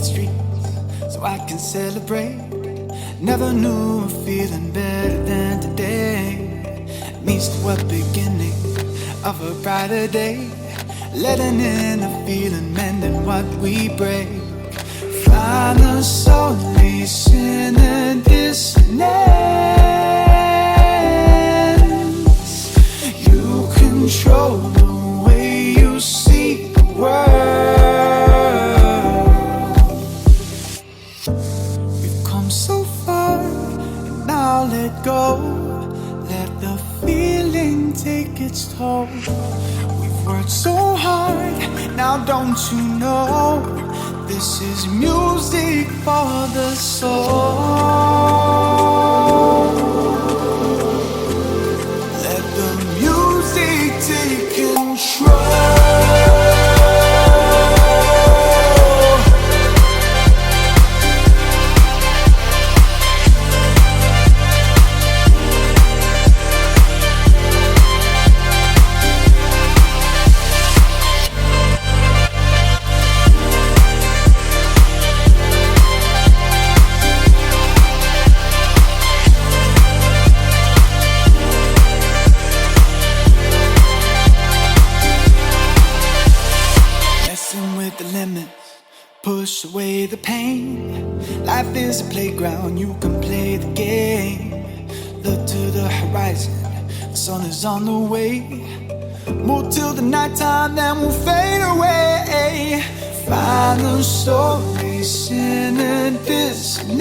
streets so I can celebrate. Never knew a feeling better than today. Means to a beginning of a brighter day. Letting in a feeling, mending what we break. Find the solace in a dissonance. You control the way you see the world. We've come so far, and now let go. Let the feeling take its toll. We've worked so hard, now don't you know? This is music for the soul. Let the music take control. Push away the pain. Life is a playground, you can play the game. Look to the horizon, the sun is on the way. Move till the nighttime, then we'll fade away. Find the solace in a dissonance.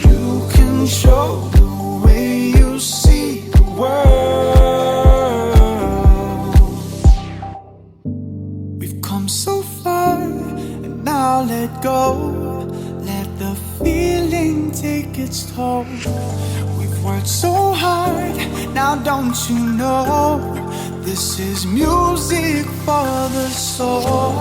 You control the way you see the world. So far, and now let go. Let the feeling take its toll. We've worked so hard, now don't you know? This is music for the soul.